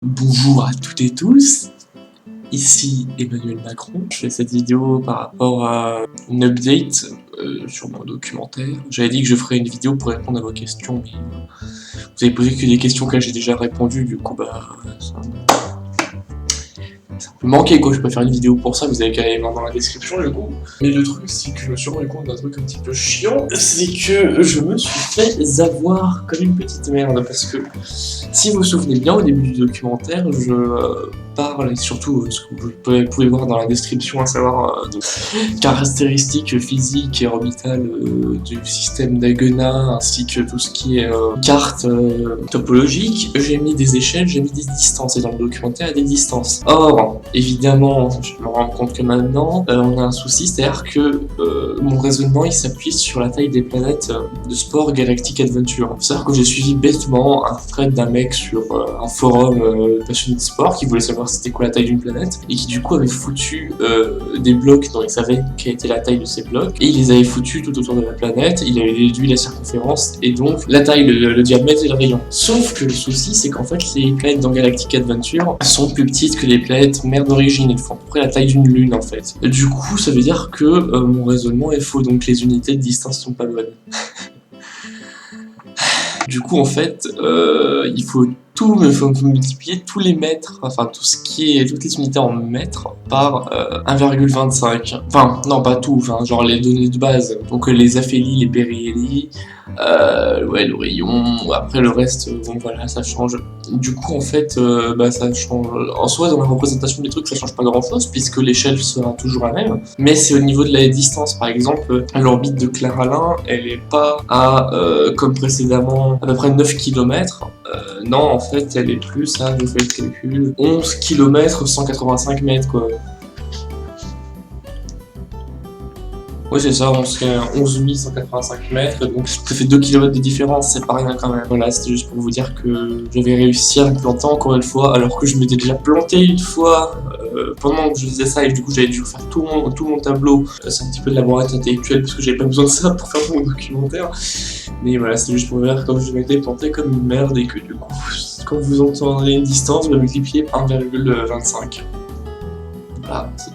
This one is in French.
Bonjour à toutes et tous, ici Emmanuel Macron. Je fais cette vidéo par rapport à une update sur mon documentaire. J'avais dit que je ferais une vidéo pour répondre à vos questions, mais vous avez posé que des questions que j'ai déjà répondu, du coup ça peut manquer quoi, je peux faire une vidéo pour ça, vous avez qu'à aller voir dans la description du coup. Mais le truc c'est que je me suis rendu compte d'un truc un petit peu chiant, c'est que je me suis fait avoir comme une petite merde, parce que si vous vous souvenez bien au début du documentaire, je parle, et surtout ce que vous pouvez voir dans la description, à savoir caractéristiques physiques et orbitales du système d'Agena, ainsi que tout ce qui est carte topologique. J'ai mis des échelles, j'ai mis des distances, et dans le documentaire, il y a des distances. Or, évidemment, je me rends compte que maintenant, on a un souci, c'est-à-dire que mon raisonnement, il s'appuie sur la taille des planètes de sport Galactic Adventure. Faut savoir que j'ai suivi bêtement un thread d'un mec sur un forum passionné de sport qui voulait savoir c'était quoi la taille d'une planète, et qui du coup avait foutu des blocs dont il savait quelle était la taille de ces blocs, et il les avait foutus tout autour de la planète, il avait déduit la circonférence, et donc la taille, le diamètre et le rayon. Sauf que le souci, c'est qu'en fait, les planètes dans Galactic Adventure sont plus petites que les planètes mères d'origine, elles font à peu près la taille d'une lune en fait. Du coup, ça veut dire que mon raisonnement est faux, donc les unités de distance sont pas bonnes. Du coup, en fait, il faut multiplier tous les mètres, enfin toutes les unités en mètres par 1,25. Enfin, non, pas tout, enfin, genre les données de base. Donc les aphélies, les périhélies, ouais, le rayon, après le reste, bon voilà, ça change. Du coup, en fait, ça change. En soi, dans la représentation des trucs, ça change pas grand chose, puisque l'échelle sera toujours la même. Mais c'est au niveau de la distance, par exemple, l'orbite de Claire-Alain, elle est pas à, comme précédemment, à peu près 9 km. Non, en fait, elle est plus à, je fais le calcul, 11 km 185 mètres, quoi. Oui, c'est ça, 11 185 mètres, donc ça fait 2 km de différence, c'est pas rien quand même. Voilà, c'était juste pour vous dire que j'avais réussi à me planter encore une fois, alors que je m'étais déjà planté une fois pendant que je faisais ça, et du coup j'avais dû refaire tout mon tableau. C'est un petit peu de la branlette intellectuelle, parce que j'avais pas besoin de ça pour faire mon documentaire. Mais voilà, c'est juste pour vous dire comme je m'étais planté comme une merde, et que du coup, quand vous entendrez une distance, vous multipliez par 1,25. Voilà, c'est